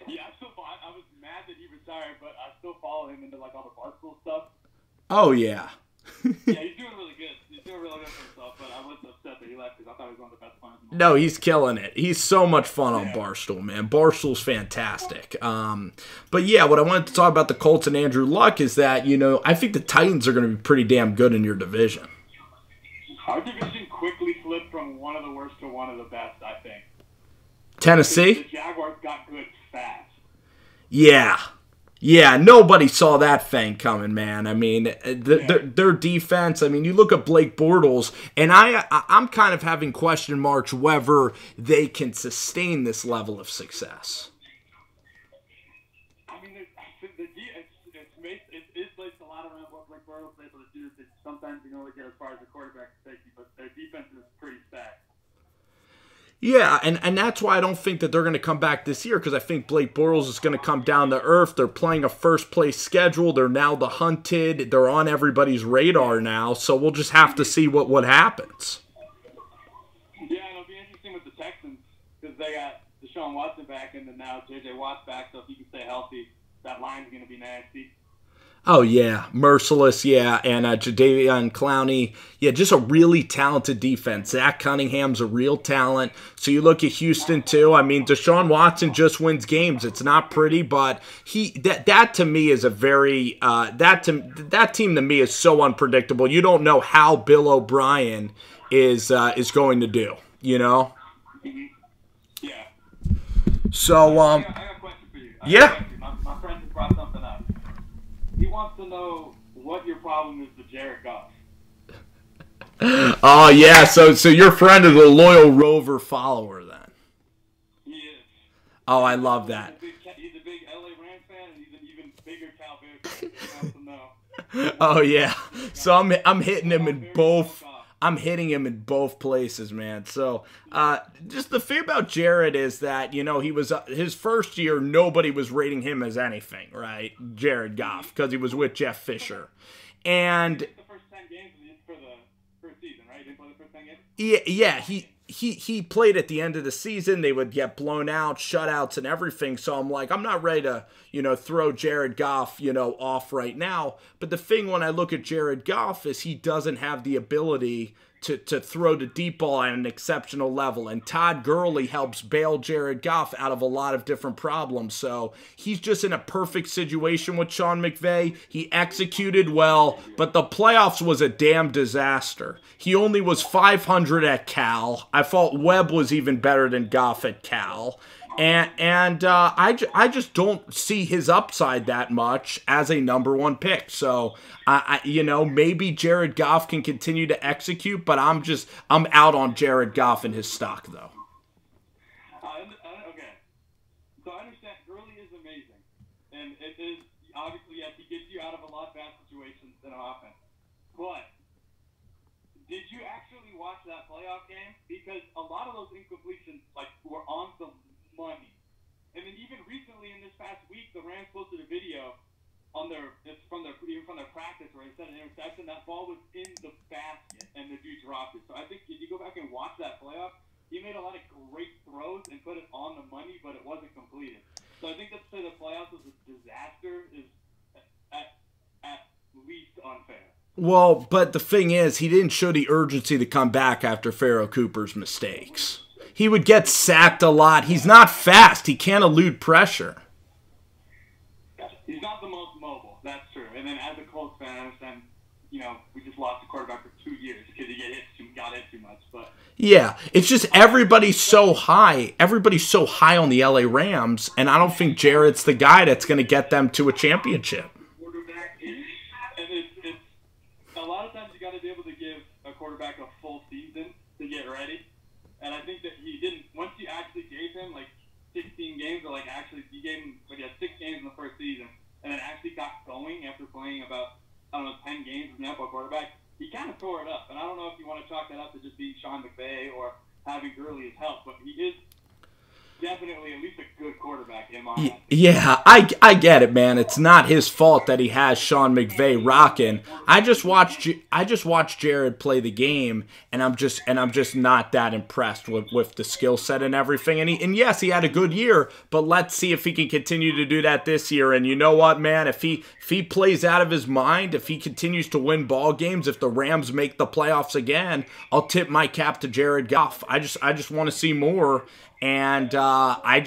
Yeah, I was mad that he retired, but I still follow him into, like, all the Barstool stuff. Oh, yeah. Yeah, he's doing really good. He's doing really good for himself, but I was upset that he left because I thought he was one of the best players in the No, he's killing it. He's so much fun on Barstool, man. Barstool's fantastic. But yeah, what I wanted to talk about the Colts and Andrew Luck is that, you know, I think the Titans are going to be pretty damn good in your division. Our division quickly flipped from one of the worst to one of the best, I think. Tennessee? The Jaguars got good fast. Yeah. Yeah, nobody saw that thing coming, man. I mean, their defense, I mean, you look at Blake Bortles, and I'm kind of having question marks whether they can sustain this level of success. I mean, it's based a lot around what Blake Bortles is able to do. Sometimes you can only get as far as the quarterback safety, but their defense is pretty stacked. Yeah, and that's why I don't think that they're going to come back this year, because I think Blake Bortles is going to come down to earth. They're playing a first-place schedule. They're now the hunted. They're on everybody's radar now, so we'll just have to see what happens. Yeah, and it'll be interesting with the Texans, because they got Deshaun Watson back, and then now J.J. Watt's back, so if he can stay healthy, that line's going to be nasty. Oh, yeah. Merciless, yeah. And Jadeveon Clowney, yeah, just a really talented defense. Zach Cunningham's a real talent. So you look at Houston, too. I mean, Deshaun Watson just wins games. It's not pretty, but that to me is a very that team to me is so unpredictable. You don't know how Bill O'Brien is going to do, you know? Mm-hmm. Yeah. So, I got a question for you. Yeah. My friend just brought something up. He wants to know what your problem is with Jared Goff. Oh, yeah, so your friend is a loyal Rover follower, then. He is. Oh, I love that. He's a big LA Rams fan, and he's an even bigger Cal Bears fan. He wants to know. Oh, yeah. So I'm hitting him in both. I'm hitting him in both places, man. So, just the thing about Jared is that, you know, he was his first year, nobody was rating him as anything, right? Jared Goff, because he was with Jeff Fisher. And The first 10 games for the first season, right? He didn't play the first 10 games? yeah, he played at the end of the season. They would get blown out, shutouts, and everything. So I'm like, I'm not ready to, you know, throw Jared Goff, you know, off right now. But the thing when I look at Jared Goff is he doesn't have the ability to throw the deep ball at an exceptional level. And Todd Gurley helps bail Jared Goff out of a lot of different problems. So he's just in a perfect situation with Sean McVay. He executed well, but the playoffs was a damn disaster. He only was 500 at Cal. I thought Webb was even better than Goff at Cal. And I just don't see his upside that much as a number one pick. So, you know, maybe Jared Goff can continue to execute, but I'm out on Jared Goff and his stock, though. Okay. So I understand Gurley is amazing. And it is, obviously, yes, he gets you out of a lot of bad situations in an offense. But did you actually watch that playoff game? Because a lot of those incompletions, like, were on the money. And then even recently in this past week, the Rams posted a video on from their practice where they said an interception. That ball was in the basket and the dude dropped it. So I think if you go back and watch that playoff, he made a lot of great throws and put it on the money, but it wasn't completed. So I think that to say the playoffs was a disaster is at least unfair. Well, but the thing is, he didn't show the urgency to come back after Pharaoh Cooper's mistakes. He would get sacked a lot. He's not fast. He can't elude pressure. He's not the most mobile. That's true. And then as a Colts fan, I understand, you know, we just lost a quarterback for 2 years because he got hit too much. But yeah, it's just everybody's so high. Everybody's so high on the LA Rams, and I don't think Jared's the guy that's going to get them to a championship. And it's a lot of times you got to be able to give a quarterback a full season to get ready. And I think that he didn't, once you actually gave him like 16 games, or like actually, you gave him, like he had 6 games in the first season, and then actually got going after playing about, I don't know, 10 games with an NFL quarterback, he kind of tore it up. And I don't know if you want to chalk that up to just being Sean McVay or having Gurley as help, but he is definitely at least a good quarterback in my eyes. Yeah, I get it, man. It's not his fault that he has Sean McVay rocking. I just watched Jared play the game, and I'm just not that impressed with the skill set and everything. And yes, he had a good year, but let's see if he can continue to do that this year. And you know what, man? If he plays out of his mind, if he continues to win ball games, if the Rams make the playoffs again, I'll tip my cap to Jared Goff. I just want to see more. And I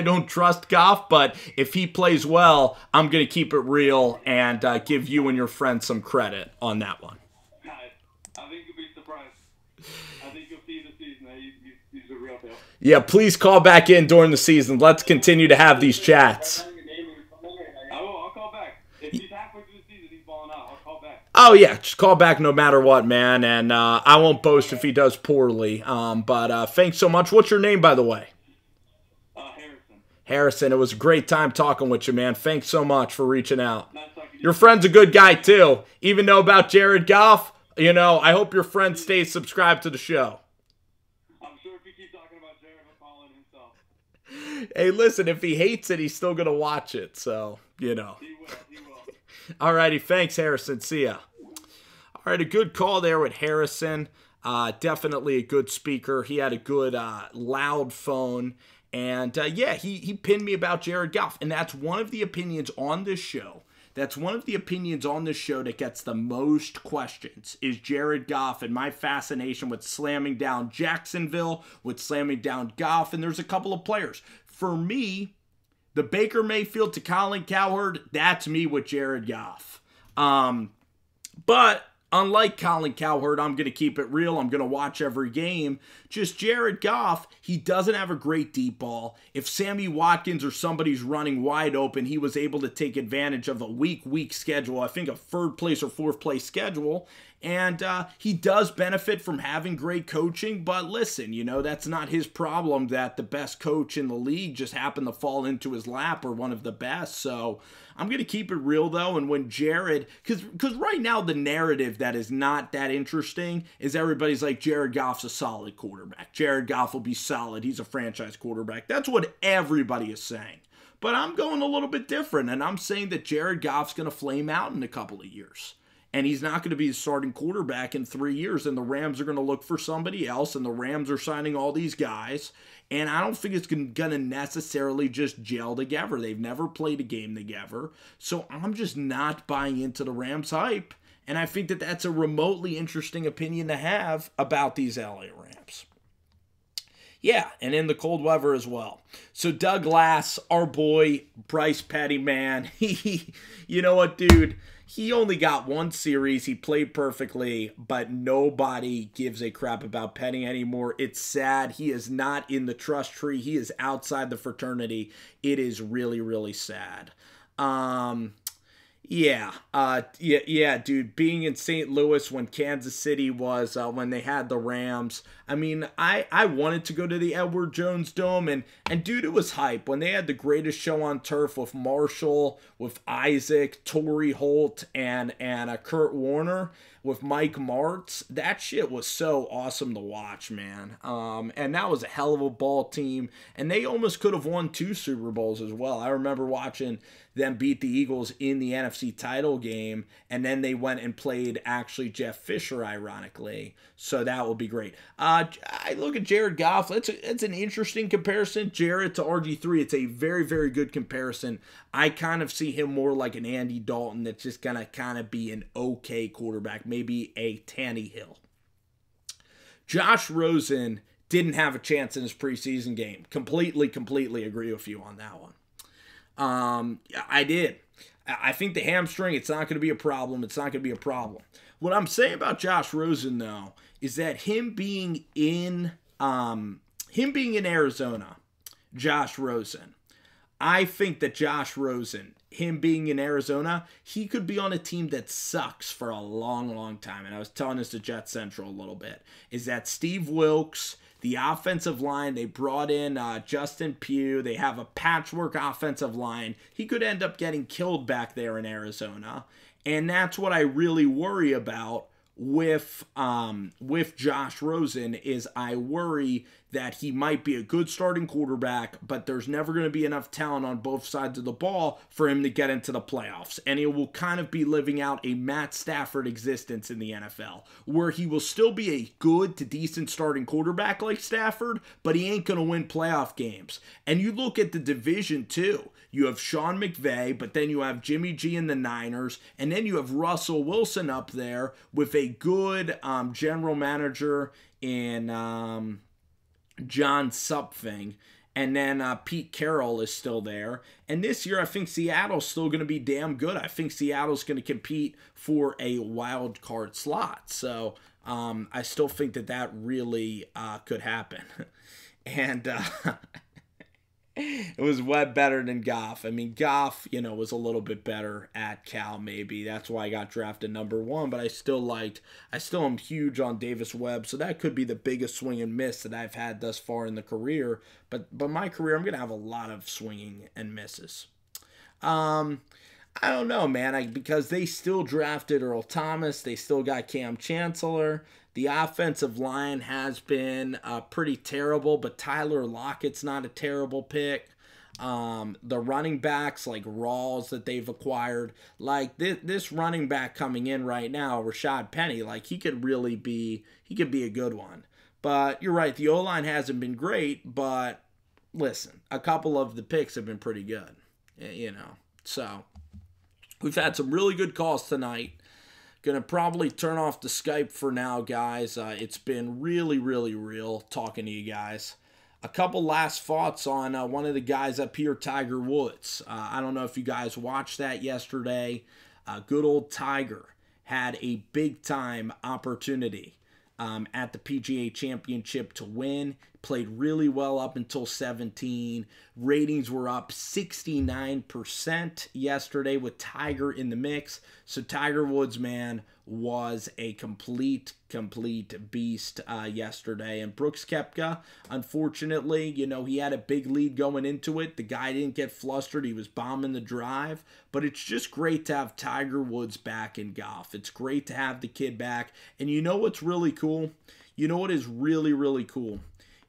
don't trust Goff, but if he plays well, I'm going to keep it real and give you and your friends some credit on that one. I think you'll be surprised. I think you'll see the season that he's a real deal. Yeah, please call back in during the season. Let's continue to have these chats. I'll call back. If he's halfway through the season, he's balling out. I'll call back. Oh, yeah, just call back no matter what, man, and I won't boast if he does poorly, but thanks so much. What's your name, by the way? Harrison. Harrison, it was a great time talking with you, man. Thanks so much for reaching out. Your friend's a good guy, too. Even though about Jared Goff, you know, I hope your friend stays subscribed to the show. I'm sure if he keeps talking about Jared, he'll call in himself. Hey, listen, if he hates it, he's still going to watch it, so, you know. He will. Alrighty, thanks, Harrison. See ya. All right, a good call there with Harrison. Definitely a good speaker. He had a good loud phone. And, yeah, he pinned me about Jared Goff. And that's one of the opinions on this show. That's one of the opinions on this show that gets the most questions is Jared Goff and my fascination with slamming down Jacksonville, with slamming down Goff. And there's a couple of players. For me, the Baker Mayfield to Colin Cowherd, that's me with Jared Goff. But unlike Colin Cowherd, I'm going to keep it real. I'm going to watch every game. Just Jared Goff, he doesn't have a great deep ball. If Sammy Watkins or somebody's running wide open, he was able to take advantage of a weak schedule. I think a third place or fourth place schedule. And he does benefit from having great coaching, but listen, you know, that's not his problem that the best coach in the league just happened to fall into his lap or one of the best. So I'm going to keep it real, though, and when Jared, because right now the narrative that is not that interesting is everybody's like, Jared Goff's a solid quarterback. Jared Goff will be solid. He's a franchise quarterback. That's what everybody is saying. But I'm going a little bit different, and I'm saying that Jared Goff's going to flame out in a couple of years. And he's not going to be the starting quarterback in 3 years. And the Rams are going to look for somebody else. And the Rams are signing all these guys. And I don't think it's going to necessarily just gel together. They've never played a game together. So I'm just not buying into the Rams hype. And I think that that's a remotely interesting opinion to have about these LA Rams. Yeah, and in the cold weather as well. So Doug Lass, our boy, Bryce Petty, man. You know what, dude? He only got one series. He played perfectly, but nobody gives a crap about Petty anymore. It's sad. He is not in the trust tree. He is outside the fraternity. It is really, really sad. Yeah, dude, being in St. Louis when Kansas City was, when they had the Rams, I mean, I wanted to go to the Edward Jones Dome, and dude, it was hype. When they had the greatest show on turf with Marshall, with Isaac, Torrey Holt, and Kurt Warner, with Mike Martz, that shit was so awesome to watch, man. And that was a hell of a ball team, and they almost could have won 2 Super Bowls as well. I remember watching them beat the Eagles in the NFC title game, and then they went and played actually Jeff Fisher, ironically. So that will be great. I look at Jared Goff. It's an interesting comparison. Jared to RG3, it's a very, very good comparison. I kind of see him more like an Andy Dalton that's just going to kind of be an okay quarterback, maybe a Tannehill. Josh Rosen didn't have a chance in his preseason game. Completely agree with you on that one. I did. I think the hamstring, it's not going to be a problem. It's not going to be a problem. What I'm saying about Josh Rosen, though, is that him being in Arizona, Josh Rosen, I think that Josh Rosen, him being in Arizona, he could be on a team that sucks for a long, long time. And I was telling this to Jet Central a little bit, is that Steve Wilkes, the offensive line, they brought in Justin Pugh. They have a patchwork offensive line. He could end up getting killed back there in Arizona. And that's what I really worry about with Josh Rosen, is I worry that he might be a good starting quarterback, but there's never going to be enough talent on both sides of the ball for him to get into the playoffs. And he will kind of be living out a Matt Stafford existence in the NFL, where he will still be a good to decent starting quarterback like Stafford, but he ain't going to win playoff games. And you look at the division too. You have Sean McVay, but then you have Jimmy G in the Niners, and then you have Russell Wilson up there with a good general manager in John Supfing, and then Pete Carroll is still there. And this year, I think Seattle's still going to be damn good. I think Seattle's going to compete for a wild card slot. So I still think that really could happen. And it was way better than Goff. I mean, Goff, was a little bit better at Cal, maybe. That's why I got drafted number 1, but I still am huge on Davis Webb, so that could be the biggest swing and miss that I've had thus far in the career. But my career, I'm going to have a lot of swinging and misses. I don't know, man, because they still drafted Earl Thomas. They still got Cam Chancellor. The offensive line has been pretty terrible, but Tyler Lockett's not a terrible pick. The running backs like Rawls that they've acquired, like this running back coming in right now, Rashad Penny, like he could be a good one. But you're right, the O-line hasn't been great, but listen, a couple of the picks have been pretty good, So we've had some really good calls tonight. Gonna probably turn off the Skype for now, guys. It's been really, really real talking to you guys. A couple last thoughts on one of the guys up here, Tiger Woods. I don't know if you guys watched that yesterday. Good old Tiger had a big-time opportunity at the PGA Championship to win. Played really well up until 17. Ratings were up 69% yesterday with Tiger in the mix. So Tiger Woods, man, was a complete beast yesterday. And Brooks Koepka, unfortunately, he had a big lead going into it. The guy didn't get flustered. He was bombing the drive. But it's just great to have Tiger Woods back in golf. It's great to have the kid back. And you know what's really cool? You know what is really, really cool?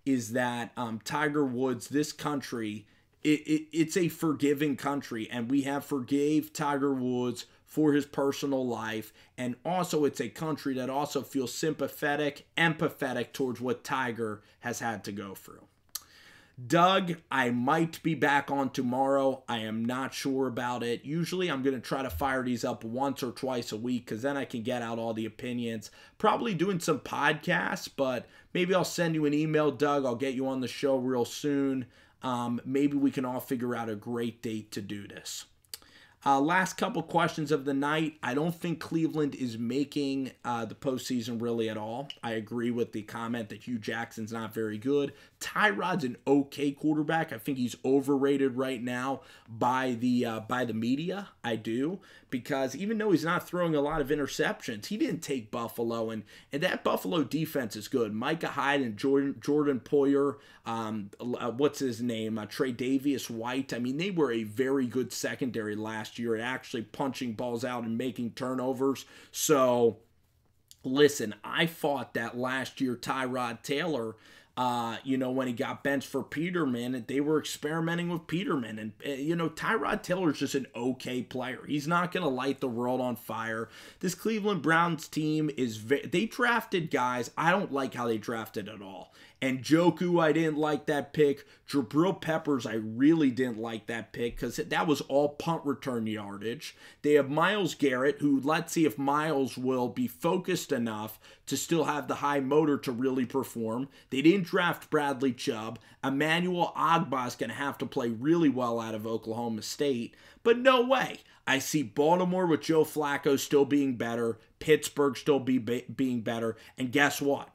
Is that Tiger Woods, this country, it's a forgiving country, and we have forgave Tiger Woods for his personal life, and also it's a country that also feels sympathetic, empathetic towards what Tiger has had to go through. Doug, I might be back on tomorrow. I am not sure about it. Usually I'm going to try to fire these up once or twice a week because then I can get out all the opinions. Probably doing some podcasts, but maybe I'll send you an email, Doug. I'll get you on the show real soon. Maybe we can all figure out a great date to do this. Last couple questions of the night. I don't think Cleveland is making the postseason really at all. I agree with the comment that Hugh Jackson's not very good. Tyrod's an okay quarterback. I think he's overrated right now by the media. I do, because even though he's not throwing a lot of interceptions, he didn't take Buffalo, and that Buffalo defense is good. Micah Hyde and Jordan Poyer, what's his name? Trey Davius White. I mean, they were a very good secondary last year at actually punching balls out and making turnovers. So, listen, I thought that last year Tyrod Taylor, when he got benched for Peterman, and they were experimenting with Peterman. And, Tyrod Taylor's just an okay player. He's not going to light the world on fire. This Cleveland Browns team they drafted guys. I don't like how they drafted at all. And Njoku, I didn't like that pick. Jabril Peppers, I really didn't like that pick because that was all punt return yardage. They have Myles Garrett, who, let's see if Myles will be focused enough to still have the high motor to really perform. They didn't draft Bradley Chubb. Emmanuel Ogbah is going to have to play really well out of Oklahoma State. But no way. I see Baltimore with Joe Flacco still being better. Pittsburgh still being better. And guess what?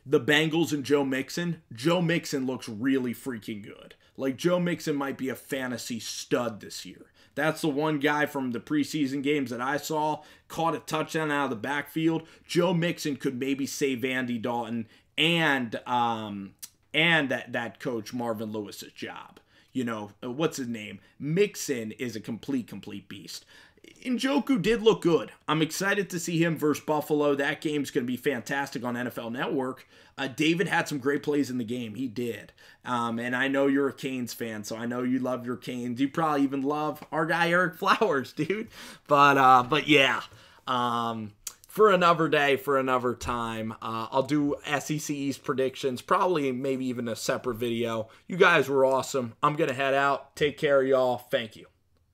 the Bengals and Joe Mixon, Joe Mixon looks really freaking good. Like, Joe Mixon might be a fantasy stud this year. That's the one guy from the preseason games that I saw, caught a touchdown out of the backfield. Joe Mixon could maybe save Andy Dalton and that coach Marvin Lewis's job. You know, what's his name? Mixon is a complete beast. Njoku did look good. I'm excited to see him versus Buffalo. That game's going to be fantastic on NFL Network. David had some great plays in the game. He did. And I know you're a Canes fan, so I know you love your Canes. You probably even love our guy Eric Flowers, dude. But yeah. For another day, for another time, I'll do SEC East predictions, probably maybe even a separate video. You guys were awesome. I'm going to head out. Take care, y'all. Thank you.